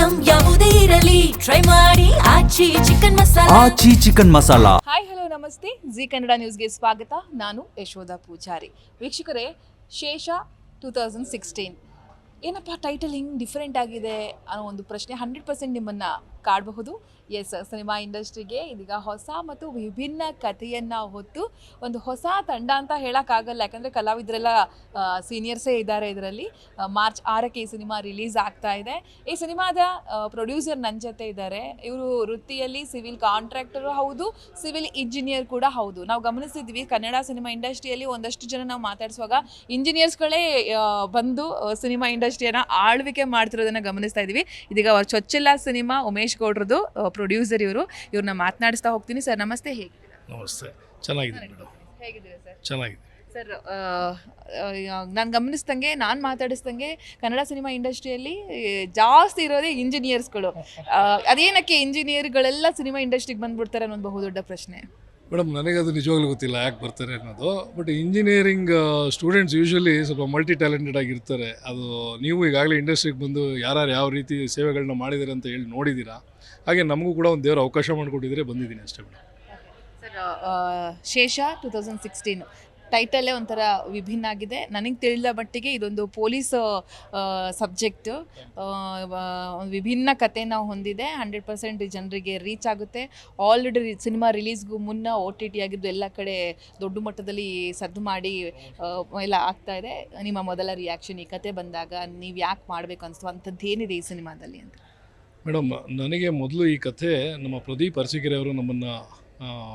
Item ಯಾವುದೇ ಇರಲಿ try ಮಾಡಿ ಆಚಿ ಚಿಕನ್ ಮಸಾಲಾ. ಹಾಯ್ ಹಲೋ ನಮಸ್ತೆ, ಜಿ ಕನ್ನಡ ನ್ಯೂಸ್ಗೆ ಸ್ವಾಗತ. ನಾನು ಯಶೋಧ ಪೂಜಾರಿ. ವೀಕ್ಷಕರೇ, ಶೇಷ 2016 ಏನಪ್ಪ ಟೈಟಲ್ ಹಿಂಗೆ ಡಿಫ್ರೆಂಟ್ ಆಗಿದೆ ಅನ್ನೋ ಒಂದು ಪ್ರಶ್ನೆ 100% ನಿಮ್ಮನ್ನು ಕಾಡಬಹುದು. ಎಸ್, ಸಿನಿಮಾ ಇಂಡಸ್ಟ್ರಿಗೆ ಇದೀಗ ಹೊಸ ಮತ್ತು ವಿಭಿನ್ನ ಕಥೆಯನ್ನು ಹೊತ್ತು ಒಂದು ಹೊಸ ತಂಡ ಅಂತ ಹೇಳೋಕ್ಕಾಗಲ್ಲ, ಯಾಕಂದರೆ ಕಲಾವಿದರೆಲ್ಲ ಸೀನಿಯರ್ಸೇ ಇದ್ದಾರೆ. ಇದರಲ್ಲಿ ಮಾರ್ಚ್ 6ಕ್ಕೆ ಈ ಸಿನಿಮಾ ರಿಲೀಸ್ ಆಗ್ತಾ ಇದೆ. ಈ ಸಿನಿಮಾದ ಪ್ರೊಡ್ಯೂಸರ್ ನನ್ನ ಜೊತೆ ಇದ್ದಾರೆ. ಇವರು ವೃತ್ತಿಯಲ್ಲಿ ಸಿವಿಲ್ ಕಾಂಟ್ರಾಕ್ಟರು ಹೌದು, ಸಿವಿಲ್ ಇಂಜಿನಿಯರ್ ಕೂಡ ಹೌದು. ನಾವು ಗಮನಿಸಿದ್ವಿ ಕನ್ನಡ ಸಿನಿಮಾ ಇಂಡಸ್ಟ್ರಿಯಲ್ಲಿ ಒಂದಷ್ಟು ಜನ ನಾವು ಮಾತಾಡಿಸುವಾಗ ಇಂಜಿನಿಯರ್ಸ್ಗಳೇ ಬಂದು ಸಿನಿಮಾ ಇಂಡಸ್ಟ್ರಿಯನ್ನು ಆಳ್ವಿಕೆ ಮಾಡ್ತಿರೋದನ್ನು ಗಮನಿಸ್ತಾ ಇದ್ದೀವಿ. ಇದೀಗ ಚೊಚ್ಚಲ ಸಿನಿಮಾ ಉಮೇಶ್ ಗೌಡ್ರದ್ದು ಪ್ರೊಡ್ಯೂಸರ್ ಇವ್ರನ್ನ ಮಾತನಾಡಿಸ್ತಾ ಹೋಗ್ತೀನಿ. ಸರ್ ನಮಸ್ತೆ, ಹೇಗಿದ್ದೀರಾ? ನಮಸ್ತೆ, ಚೆನ್ನಾಗಿದ್ದೀನಿ ಮೇಡಮ್. ಹೇಗಿದ್ದೀರಾ ಸರ್? ಚೆನ್ನಾಗಿದೆ ಸರ್. ನಾನು ಮಾತಾಡಿಸ್ದಂಗೆ ಕನ್ನಡ ಸಿನಿಮಾ ಇಂಡಸ್ಟ್ರಿಯಲ್ಲಿ ಜಾಸ್ತಿ ಇರೋದೇ ಇಂಜಿನಿಯರ್ಸ್ಗಳು. ಅದೇನಕ್ಕೆ ಇಂಜಿನಿಯರ್ಗಳೆಲ್ಲ ಸಿನಿಮಾ ಇಂಡಸ್ಟ್ರಿಗೆ ಬಂದ್ಬಿಡ್ತಾರೆ ಅನ್ನೋದು ಬಹುದೊಡ್ಡ ಪ್ರಶ್ನೆ. ಮೇಡಮ್, ನನಗದು ನಿಜವಾಗ್ಲೂ ಗೊತ್ತಿಲ್ಲ ಯಾಕೆ ಬರ್ತಾರೆ ಅನ್ನೋದು. ಬಟ್ ಇಂಜಿನಿಯರಿಂಗ್ ಸ್ಟೂಡೆಂಟ್ಸ್ ಯೂಶ್ವಲಿ ಸ್ವಲ್ಪ ಮಲ್ಟಿ ಟ್ಯಾಲೆಂಟೆಡ್ ಆಗಿರ್ತಾರೆ. ಅದು ನೀವು ಈಗಾಗಲೇ ಇಂಡಸ್ಟ್ರಿಗೆ ಬಂದು ಯಾರು ಯಾವ ರೀತಿ ಸೇವೆಗಳನ್ನ ಮಾಡಿದ್ದಾರೆ ಅಂತ ಹೇಳಿ ನೋಡಿದ್ದೀರಾ. ಹಾಗೆ ನಮಗೂ ಕೂಡ ಒಂದು ದೇವರು ಅವಕಾಶ ಮಾಡಿಕೊಟ್ಟಿದ್ರೆ ಬಂದಿದ್ದೀನಿ ಅಷ್ಟೇ ಮೇಡಮ್. ಸರ್, ಶೇಷ 2016 ಟೈಟಲ್ಲೇ ಒಂಥರ ವಿಭಿನ್ನ ಆಗಿದೆ. ನನಗೆ ತಿಳಿದ ಮಟ್ಟಿಗೆ ಇದೊಂದು ಪೊಲೀಸ್ ಸಬ್ಜೆಕ್ಟು, ವಿಭಿನ್ನ ಕಥೆನ ಹೊಂದಿದೆ. 100% ಜನರಿಗೆ ರೀಚ್ ಆಗುತ್ತೆ. ಆಲ್ರೆಡಿ ಸಿನಿಮಾ ರಿಲೀಸ್ಗೂ ಮುನ್ನ OTT ಆಗಿದ್ದು ಎಲ್ಲ ಕಡೆ ದೊಡ್ಡ ಮಟ್ಟದಲ್ಲಿ ಸದ್ದು ಮಾಡಿ ಎಲ್ಲ ಆಗ್ತಾ ಇದೆ. ನಿಮ್ಮ ಮೊದಲ ರಿಯಾಕ್ಷನ್ ಈ ಕತೆ ಬಂದಾಗ ನೀವು ಯಾಕೆ ಮಾಡಬೇಕು ಅನಿಸ್ತು, ಅಂಥದ್ದು ಏನಿದೆ ಈ ಸಿನಿಮಾದಲ್ಲಿ ಅಂತ? ಮೇಡಮ್, ನನಗೆ ಮೊದಲು ಈ ಕಥೆ ನಮ್ಮ ಪ್ರದೀಪ್ ಅರಸೀಕೆರೆ ಅವರು ನಮ್ಮನ್ನು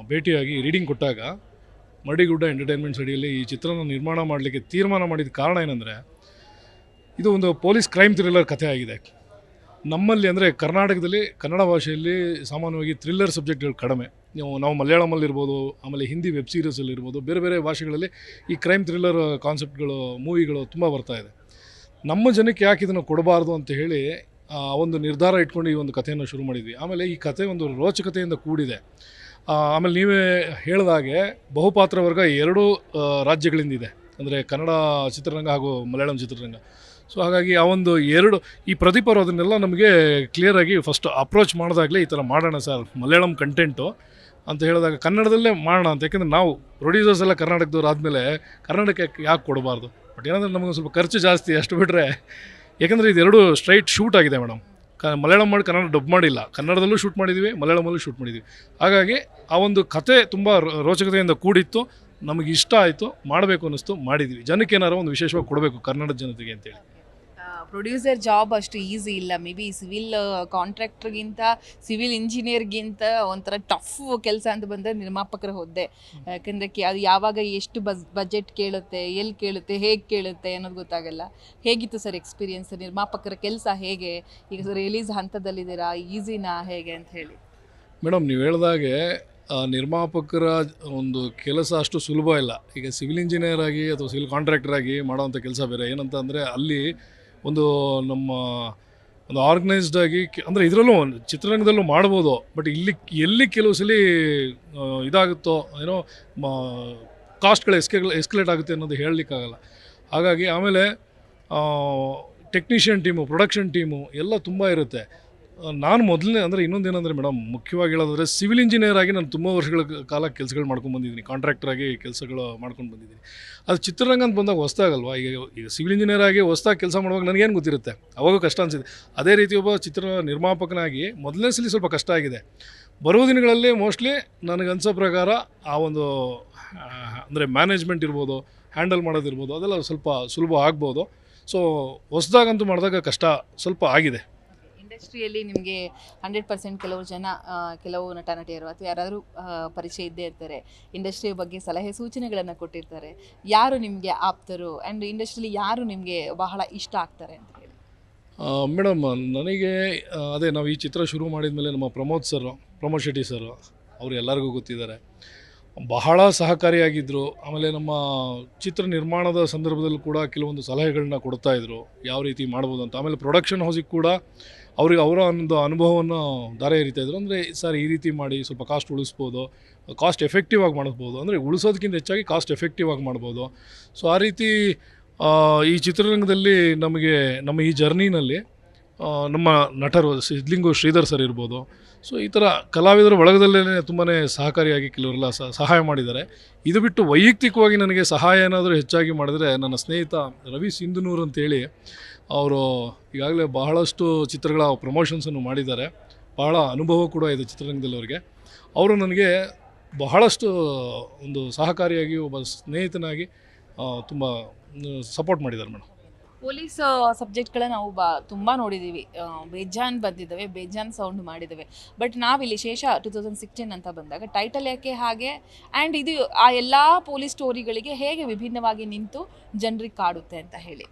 ಭೇಟಿಯಾಗಿ ರೀಡಿಂಗ್ ಕೊಟ್ಟಾಗ ಮಡಿಗುಡ್ಡ ಎಂಟರ್ಟೈನ್ಮೆಂಟ್ಸ್ ಅಡಿಯಲ್ಲಿ ಈ ಚಿತ್ರನ ನಿರ್ಮಾಣ ಮಾಡಲಿಕ್ಕೆ ತೀರ್ಮಾನ ಮಾಡಿದ ಕಾರಣ ಏನಂದರೆ, ಇದು ಒಂದು ಪೊಲೀಸ್ ಕ್ರೈಮ್ ಥ್ರಿಲ್ಲರ್ ಕಥೆ ಆಗಿದೆ. ನಮ್ಮಲ್ಲಿ ಅಂದರೆ ಕರ್ನಾಟಕದಲ್ಲಿ ಕನ್ನಡ ಭಾಷೆಯಲ್ಲಿ ಸಾಮಾನ್ಯವಾಗಿ ಥ್ರಿಲ್ಲರ್ ಸಬ್ಜೆಕ್ಟ್ಗಳು ಕಡಿಮೆ. ನಾವು ಮಲಯಾಳಮಲ್ಲಿರ್ಬೋದು, ಆಮೇಲೆ ಹಿಂದಿ ವೆಬ್ ಸೀರೀಸಲ್ಲಿರ್ಬೋದು, ಬೇರೆ ಬೇರೆ ಭಾಷೆಗಳಲ್ಲಿ ಈ ಕ್ರೈಮ್ ಥ್ರಿಲ್ಲರ್ ಕಾನ್ಸೆಪ್ಟ್ಗಳು, ಮೂವಿಗಳು ತುಂಬ ಬರ್ತಾ ಇದೆ. ನಮ್ಮ ಜನಕ್ಕೆ ಯಾಕೆ ಇದನ್ನು ಕೊಡಬಾರ್ದು ಅಂತ ಹೇಳಿ ಒಂದು ನಿರ್ಧಾರ ಇಟ್ಕೊಂಡು ಈ ಒಂದು ಕಥೆಯನ್ನು ಶುರು ಮಾಡಿದ್ವಿ. ಆಮೇಲೆ ಈ ಕಥೆ ಒಂದು ರೋಚಕತೆಯಿಂದ ಕೂಡಿದೆ. ಆಮೇಲೆ ನೀವೇ ಹೇಳಿದಾಗೆ ಬಹುಪಾತ್ರ ವರ್ಗ 2 ರಾಜ್ಯಗಳಿಂದಿದೆ, ಅಂದರೆ ಕನ್ನಡ ಚಿತ್ರರಂಗ ಹಾಗೂ ಮಲಯಾಳಂ ಚಿತ್ರರಂಗ. ಸೊ ಹಾಗಾಗಿ ಆ ಒಂದು ಈ ಪ್ರದೀಪ್ ಅವರು ಅದನ್ನೆಲ್ಲ ನಮಗೆ ಕ್ಲಿಯರಾಗಿ ಫಸ್ಟ್ ಅಪ್ರೋಚ್ ಮಾಡಿದಾಗಲೇ ಈ ಥರ ಮಾಡೋಣ ಸರ್ ಮಲಯಾಳಂ ಕಂಟೆಂಟು ಅಂತ ಹೇಳಿದಾಗ ಕನ್ನಡದಲ್ಲೇ ಮಾಡೋಣ ಅಂತ. ಯಾಕೆಂದರೆ ನಾವು ಪ್ರೊಡ್ಯೂಸರ್ಸ್ ಎಲ್ಲ ಕರ್ನಾಟಕದವ್ರು ಆದಮೇಲೆ ಕನ್ನಡಕ್ಕೆ ಯಾಕೆ ಕೊಡಬಾರ್ದು. ಬಟ್ ಏನಂದರೆ ನಮಗೆ ಸ್ವಲ್ಪ ಖರ್ಚು ಜಾಸ್ತಿ, ಅಷ್ಟು ಬಿಟ್ಟರೆ. ಯಾಕೆಂದರೆ ಇದು ಸ್ಟ್ರೈಟ್ ಶೂಟ್ ಆಗಿದೆ ಮೇಡಮ್. ಮಲಯಾಳಂ ಮಾಡಿ ಕನ್ನಡ ಡಬ್ ಮಾಡಿಲ್ಲ, ಕನ್ನಡದಲ್ಲೂ ಶೂಟ್ ಮಾಡಿದ್ವಿ, ಮಲಯಾಳಮಲ್ಲೂ ಶೂಟ್ ಮಾಡಿದ್ವಿ. ಹಾಗಾಗಿ ಆ ಒಂದು ಕತೆ ತುಂಬ ರೋಚಕತೆಯಿಂದ ಕೂಡಿತ್ತು. ನಮಗೆ ಇಷ್ಟ ಆಯಿತು, ಮಾಡಬೇಕು ಅನ್ನಿಸ್ತು, ಮಾಡಿದ್ವಿ. ಜನಕ್ಕೆ ಏನಾರು ಒಂದು ವಿಶೇಷವಾಗಿ ಕೊಡಬೇಕು ಕನ್ನಡದ ಜನತೆಗೆ ಅಂತೇಳಿ. ಪ್ರೊಡ್ಯೂಸರ್ ಜಾಬ್ ಅಷ್ಟು ಈಸಿ ಇಲ್ಲ. ಮೇ ಬಿ ಸಿವಿಲ್ ಕಾಂಟ್ರಾಕ್ಟರ್ಗಿಂತ ಸಿವಿಲ್ ಇಂಜಿನಿಯರ್ಗಿಂತ ಒಂಥರ ಟಫ್ ಕೆಲಸ ಅಂತ ಬಂದರೆ ನಿರ್ಮಾಪಕರ ಹುದ್ದೆ. ಯಾಕೆಂದರೆ ಅದು ಯಾವಾಗ ಎಷ್ಟು ಬಜೆಟ್ ಕೇಳುತ್ತೆ, ಎಲ್ಲಿ ಕೇಳುತ್ತೆ, ಹೇಗೆ ಕೇಳುತ್ತೆ ಅನ್ನೋದು ಗೊತ್ತಾಗಲ್ಲ. ಹೇಗಿತ್ತು ಸರ್ ಎಕ್ಸ್ಪೀರಿಯನ್ಸ್? ನಿರ್ಮಾಪಕರ ಕೆಲಸ ಹೇಗೆ? ಈಗ ರಿಲೀಸ್ ಹಂತದಲ್ಲಿದ್ದೀರಾ, ಈಸಿನಾ ಹೇಗೆ ಅಂತ ಹೇಳಿ? ಮೇಡಮ್, ನೀವು ಹೇಳಿದಾಗೆ ನಿರ್ಮಾಪಕರ ಒಂದು ಕೆಲಸ ಅಷ್ಟು ಸುಲಭ ಇಲ್ಲ. ಈಗ ಸಿವಿಲ್ ಇಂಜಿನಿಯರ್ ಆಗಿ ಅಥವಾ ಸಿವಿಲ್ ಕಾಂಟ್ರಾಕ್ಟರ್ ಆಗಿ ಮಾಡೋವಂಥ ಕೆಲಸ ಬೇರೆ. ಏನಂತ ಅಂದರೆ ಅಲ್ಲಿ ಒಂದು ನಮ್ಮ ಒಂದು ಆರ್ಗನೈಸ್ಡ್ ಆಗಿ ಅಂದರೆ ಇದರಲ್ಲೂ ಚಿತ್ರರಂಗದಲ್ಲೂ ಮಾಡ್ಬೋದು. ಬಟ್ ಎಲ್ಲಿ ಕೆಲವು ಸಲ ಇದಾಗುತ್ತೋ ಏನೋ ಕಾಸ್ಟ್ಗಳು ಎಸ್ಕಲೇಟ್ ಆಗುತ್ತೆ ಅನ್ನೋದು ಹೇಳಲಿಕ್ಕಾಗಲ್ಲ. ಹಾಗಾಗಿ ಆಮೇಲೆ ಟೆಕ್ನಿಷಿಯನ್ ಟೀಮು, ಪ್ರೊಡಕ್ಷನ್ ಟೀಮು ಎಲ್ಲ ತುಂಬ ಇರುತ್ತೆ. ನಾನು ಮೊದಲನೇ ಅಂದರೆ ಇನ್ನೊಂದೇನೆಂದರೆ ಮೇಡಮ್, ಮುಖ್ಯವಾಗಿ ಹೇಳೋದಾದರೆ ಸಿವಿಲ್ ಇಂಜಿನಿಯರ್ ಆಗಿ ನಾನು ತುಂಬ ವರ್ಷಗಳ ಕಾಲ ಕೆಲಸಗಳು ಮಾಡ್ಕೊಂಡು ಬಂದಿದ್ದೀನಿ, ಕಾಂಟ್ರಾಕ್ಟರಾಗಿ ಕೆಲಸಗಳು ಮಾಡ್ಕೊಂಡು ಬಂದಿದ್ದೀನಿ. ಅದು ಚಿತ್ರರಂಗ ಅಂತ ಬಂದಾಗ ಹೊಸ್ದಾಗಲ್ವಾ. ಈಗ ಸಿವಿಲ್ ಇಂಜಿನಿಯರ್ ಆಗಿ ಹೊಸ್ದಾಗಿ ಕೆಲಸ ಮಾಡುವಾಗ ನನಗೇನು ಗೊತ್ತಿರುತ್ತೆ, ಅವಾಗ ಕಷ್ಟ ಅನಿಸಿದೆ. ಅದೇ ರೀತಿ ಒಬ್ಬ ಚಿತ್ರ ನಿರ್ಮಾಪಕನಾಗಿ ಮೊದಲನೇ ಸಲ ಸ್ವಲ್ಪ ಕಷ್ಟ ಆಗಿದೆ. ಬರುವ ದಿನಗಳಲ್ಲಿ ಮೋಸ್ಟ್ಲಿ ನನಗನ್ಸೋ ಪ್ರಕಾರ ಆ ಒಂದು ಅಂದರೆ ಮ್ಯಾನೇಜ್ಮೆಂಟ್ ಇರ್ಬೋದು, ಹ್ಯಾಂಡಲ್ ಮಾಡೋದಿರ್ಬೋದು, ಅದೆಲ್ಲ ಸ್ವಲ್ಪ ಸುಲಭ ಆಗ್ಬೋದು. ಸೊ ಹೊಸ್ದಾಗಂತೂ ಮಾಡಿದಾಗ ಕಷ್ಟ ಸ್ವಲ್ಪ ಆಗಿದೆ. ಇಂಡಸ್ಟ್ರಿಯಲ್ಲಿ ನಿಮಗೆ 100% ಕೆಲವು ನಟ ನಟಿಯರು ಅಥವಾ ಯಾರಾದರೂ ಪರಿಚಯ ಇದ್ದೇ ಇರ್ತಾರೆ, ಇಂಡಸ್ಟ್ರಿ ಬಗ್ಗೆ ಸಲಹೆ ಸೂಚನೆಗಳನ್ನು ಕೊಟ್ಟಿರ್ತಾರೆ. ಯಾರು ನಿಮಗೆ ಆಪ್ತರು ಆ್ಯಂಡ್ ಇಂಡಸ್ಟ್ರಿಯಲ್ಲಿ ಯಾರು ನಿಮಗೆ ಬಹಳ ಇಷ್ಟ ಆಗ್ತಾರೆ ಅಂತ ಹೇಳಿ? ಮೇಡಮ್, ನನಗೆ ಅದೇ ನಾವು ಈ ಚಿತ್ರ ಶುರು ಮಾಡಿದ ಮೇಲೆ ನಮ್ಮ ಪ್ರಮೋದ್ ಶೆಟ್ಟಿ ಸರ್ ಅವರು ಎಲ್ಲರಿಗೂ ಗೊತ್ತಿದ್ದಾರೆ, ಬಹಳ ಸಹಕಾರಿಯಾಗಿದ್ದರು. ಆಮೇಲೆ ನಮ್ಮ ಚಿತ್ರ ನಿರ್ಮಾಣದ ಸಂದರ್ಭದಲ್ಲೂ ಕೂಡ ಕೆಲವೊಂದು ಸಲಹೆಗಳನ್ನ ಕೊಡ್ತಾಯಿದ್ರು, ಯಾವ ರೀತಿ ಮಾಡ್ಬೋದು ಅಂತ. ಆಮೇಲೆ ಪ್ರೊಡಕ್ಷನ್ ಹೌಸಿಗೆ ಕೂಡ ಅವರ ಒಂದು ಅನುಭವವನ್ನು ದಾರೆ ಎರಿತಾಯಿದ್ರು. ಅಂದರೆ ಸರ್ ಈ ರೀತಿ ಮಾಡಿ ಸ್ವಲ್ಪ ಕಾಸ್ಟ್ ಉಳಿಸ್ಬೋದು, ಕಾಸ್ಟ್ ಎಫೆಕ್ಟಿವ್ ಆಗಿ ಮಾಡ್ಬೋದು, ಅಂದರೆ ಉಳಿಸೋದಕ್ಕಿಂತ ಹೆಚ್ಚಾಗಿ ಕಾಸ್ಟ್ ಎಫೆಕ್ಟಿವ್ ಆಗಿ ಮಾಡ್ಬೋದು. ಸೊ ಆ ರೀತಿ ಈ ಚಿತ್ರರಂಗದಲ್ಲಿ ನಮಗೆ ನಮ್ಮ ಈ ಜರ್ನಿನಲ್ಲಿ ನಮ್ಮ ನಟರು ಸಿದ್ಲಿಂಗು ಶ್ರೀಧರ್ ಸರ್ ಇರ್ಬೋದು. ಸೊ ಈ ಥರ ಕಲಾವಿದರ ಬಳಗದಲ್ಲೇ ತುಂಬಾ ಸಹಕಾರಿಯಾಗಿ ಕೆಲವರೆಲ್ಲ ಸಹಾಯ ಮಾಡಿದ್ದಾರೆ. ಇದು ಬಿಟ್ಟು ವೈಯಕ್ತಿಕವಾಗಿ ನನಗೆ ಸಹಾಯ ಏನಾದರೂ ಹೆಚ್ಚಾಗಿ ಮಾಡಿದರೆ ನನ್ನ ಸ್ನೇಹಿತ ರವಿ ಸಿಂಧನೂರ್ ಅಂತೇಳಿ, ಅವರು ಈಗಾಗಲೇ ಬಹಳಷ್ಟು ಚಿತ್ರಗಳ ಪ್ರಮೋಷನ್ಸನ್ನು ಮಾಡಿದ್ದಾರೆ. ಬಹಳ ಅನುಭವ ಕೂಡ ಇದೆ ಚಿತ್ರರಂಗದಲ್ಲಿ ಅವರಿಗೆ. ಅವರು ನನಗೆ ಬಹಳಷ್ಟು ಒಂದು ಸಹಕಾರಿಯಾಗಿ ಒಬ್ಬ ಸ್ನೇಹಿತನಾಗಿ ತುಂಬ ಸಪೋರ್ಟ್ ಮಾಡಿದ್ದಾರೆ ಮೇಡಮ್. ಪೊಲೀಸ್ ಸಬ್ಜೆಕ್ಟ್ಗಳ ನಾವು ತುಂಬ ನೋಡಿದ್ದೀವಿ, ಬೇಜಾನ್ ಬಂದಿದ್ದಾವೆ, ಬೇಜಾನ್ ಸೌಂಡ್ ಮಾಡಿದ್ದಾವೆ. ಬಟ್ ನಾವಿಲ್ಲಿ ಶೇಷ 2016 ಅಂತ ಬಂದಾಗ ಟೈಟಲ್ ಯಾಕೆ ಹಾಗೆ, ಆ್ಯಂಡ್ ಇದು ಆ ಎಲ್ಲ ಪೊಲೀಸ್ ಸ್ಟೋರಿಗಳಿಗೆ ಹೇಗೆ ವಿಭಿನ್ನವಾಗಿ ನಿಂತು ಜನರಿಗೆ ಕಾಡುತ್ತೆ ಅಂತ ಹೇಳಿ.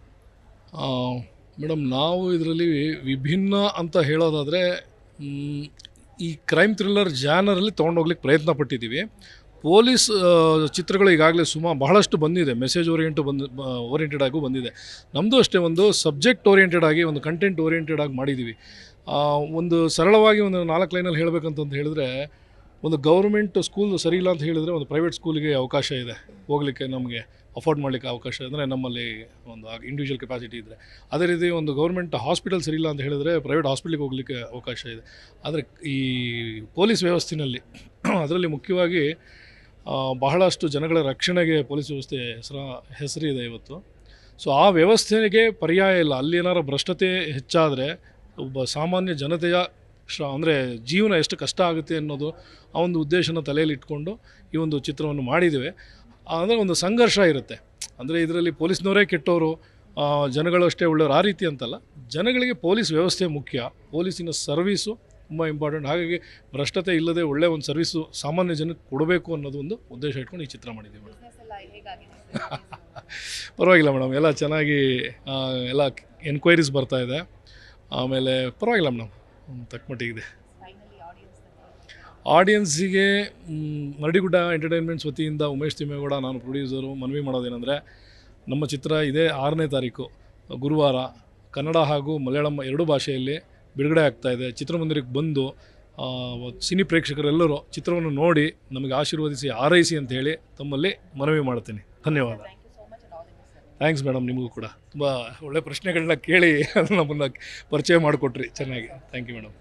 ಮೇಡಮ್, ನಾವು ಇದರಲ್ಲಿ ವಿಭಿನ್ನ ಅಂತ ಹೇಳೋದಾದರೆ ಈ ಕ್ರೈಮ್ ಥ್ರಿಲ್ಲರ್ ಜಾನರಲ್ಲಿ ತೊಗೊಂಡೋಗ್ಲಿಕ್ಕೆ ಪ್ರಯತ್ನ ಪಟ್ಟಿದ್ದೀವಿ. ಪೊಲೀಸ್ ಚಿತ್ರಗಳು ಈಗಾಗಲೇ ಬಹಳಷ್ಟು ಬಂದಿದೆ, ಮೆಸೇಜ್ ಓರಿಯೆಂಟೆಡ್ ಆಗೂ ಬಂದಿದೆ. ನಮ್ಮದು ಅಷ್ಟೇ ಒಂದು ಸಬ್ಜೆಕ್ಟ್ ಓರಿಯೆಂಟೆಡ್ ಆಗಿ, ಒಂದು ಕಂಟೆಂಟ್ ಓರಿಯೆಂಟೆಡ್ ಆಗಿ ಮಾಡಿದ್ದೀವಿ. ಒಂದು ಸರಳವಾಗಿ ಒಂದು 4 ಲೈನಲ್ಲಿ ಹೇಳಬೇಕಂತಂದು ಹೇಳಿದ್ರೆ, ಒಂದು ಗೌರ್ಮೆಂಟ್ ಸ್ಕೂಲ್ ಸರಿ ಇಲ್ಲ ಅಂತ ಹೇಳಿದರೆ ಒಂದು ಪ್ರೈವೇಟ್ ಸ್ಕೂಲಿಗೆ ಅವಕಾಶ ಇದೆ ಹೋಗಲಿಕ್ಕೆ, ನಮಗೆ ಅಫೋರ್ಡ್ ಮಾಡಲಿಕ್ಕೆ ಅವಕಾಶ ಅಂದರೆ ನಮ್ಮಲ್ಲಿ ಒಂದು ಇಂಡಿವಿಜುವಲ್ ಕೆಪಾಸಿಟಿ ಇದ್ದರೆ. ಅದೇ ರೀತಿ ಒಂದು ಗೌರ್ಮೆಂಟ್ ಹಾಸ್ಪಿಟಲ್ ಸರಿ ಇಲ್ಲ ಅಂತ ಹೇಳಿದರೆ ಪ್ರೈವೇಟ್ ಹಾಸ್ಪಿಟ್ಲಿಗೆ ಹೋಗಲಿಕ್ಕೆ ಅವಕಾಶ ಇದೆ. ಆದರೆ ಈ ಪೊಲೀಸ್ ವ್ಯವಸ್ಥೆಯಲ್ಲಿ ಅದರಲ್ಲಿ ಮುಖ್ಯವಾಗಿ ಬಹಳಷ್ಟು ಜನಗಳ ರಕ್ಷಣೆಗೆ ಪೊಲೀಸ್ ವ್ಯವಸ್ಥೆ ಹೆಸರಿದೆ ಇವತ್ತು. ಸೊ ಆ ವ್ಯವಸ್ಥೆಗೆ ಪರ್ಯಾಯ ಇಲ್ಲ. ಅಲ್ಲಿ ಏನಾರು ಭ್ರಷ್ಟತೆ ಹೆಚ್ಚಾದರೆ ಒಬ್ಬ ಸಾಮಾನ್ಯ ಜನತೆಯ ಅಂದರೆ ಜೀವನ ಎಷ್ಟು ಕಷ್ಟ ಆಗುತ್ತೆ ಅನ್ನೋದು ಆ ಒಂದು ಉದ್ದೇಶನ ತಲೆಯಲ್ಲಿ ಇಟ್ಕೊಂಡು ಈ ಒಂದು ಚಿತ್ರವನ್ನು ಮಾಡಿದ್ದೇವೆ. ಅಂದರೆ ಒಂದು ಸಂಘರ್ಷ ಇರುತ್ತೆ. ಅಂದರೆ ಇದರಲ್ಲಿ ಪೊಲೀಸ್ನವರೇ ಕೆಟ್ಟವರು, ಜನಗಳು ಅಷ್ಟೇ ಒಳ್ಳೆಯವರು, ಆ ರೀತಿ ಅಂತಲ್ಲ. ಜನಗಳಿಗೆ ಪೊಲೀಸ್ ವ್ಯವಸ್ಥೆ ಮುಖ್ಯ, ಪೊಲೀಸಿನ ಸರ್ವೀಸು ತುಂಬ ಇಂಪಾರ್ಟೆಂಟ್. ಹಾಗಾಗಿ ಭ್ರಷ್ಟತೆ ಇಲ್ಲದೆ ಒಳ್ಳೆಯ ಒಂದು ಸರ್ವೀಸು ಸಾಮಾನ್ಯ ಜನಕ್ಕೆ ಕೊಡಬೇಕು ಅನ್ನೋದು ಒಂದು ಉದ್ದೇಶ ಇಟ್ಕೊಂಡು ಈ ಚಿತ್ರ ಮಾಡಿದ್ದೀವಿ ಮೇಡಮ್. ಪರವಾಗಿಲ್ಲ ಮೇಡಮ್, ಎಲ್ಲ ಚೆನ್ನಾಗಿ ಎಲ್ಲ ಎನ್ಕ್ವೈರೀಸ್ ಬರ್ತಾಯಿದೆ. ಆಮೇಲೆ ಪರವಾಗಿಲ್ಲ ಮೇಡಮ್, ತಕ್ಕಮಟ್ಟಿಗಿದೆ. ಆಡಿಯನ್ಸಿಗೆ ಮರಡಿಗುಡ್ಡ ಎಂಟರ್ಟೈನ್ಮೆಂಟ್ಸ್ ವತಿಯಿಂದ ಉಮೇಶ್ ತಿಮ್ಮೇಗೌಡ, ನಾನು ಪ್ರೊಡ್ಯೂಸರು, ಮನವಿ ಮಾಡೋದೇನೆಂದರೆ, ನಮ್ಮ ಚಿತ್ರ ಇದೇ 6ನೇ ತಾರೀಕು ಗುರುವಾರ ಕನ್ನಡ ಹಾಗೂ ಮಲಯಾಳಂ 2 ಭಾಷೆಯಲ್ಲಿ ಬಿಡುಗಡೆ ಆಗ್ತಾಯಿದೆ. ಚಿತ್ರಮಂದಿರಕ್ಕೆ ಬಂದು ಸಿನಿ ಪ್ರೇಕ್ಷಕರೆಲ್ಲರೂ ಚಿತ್ರವನ್ನು ನೋಡಿ ನಮಗೆ ಆಶೀರ್ವದಿಸಿ ಹಾರೈಸಿ ಅಂತ ಹೇಳಿ ತಮ್ಮಲ್ಲಿ ಮನವಿ ಮಾಡ್ತೀನಿ. ಧನ್ಯವಾದ. ಥ್ಯಾಂಕ್ಸ್ ಮೇಡಮ್, ನಿಮಗೂ ಕೂಡ ತುಂಬ ಒಳ್ಳೆ ಪ್ರಶ್ನೆಗಳನ್ನ ಕೇಳಿ ನಮ್ಮನ್ನು ಪರಿಚಯ ಮಾಡಿಕೊಟ್ರಿ ಚೆನ್ನಾಗಿ. Thank you madam.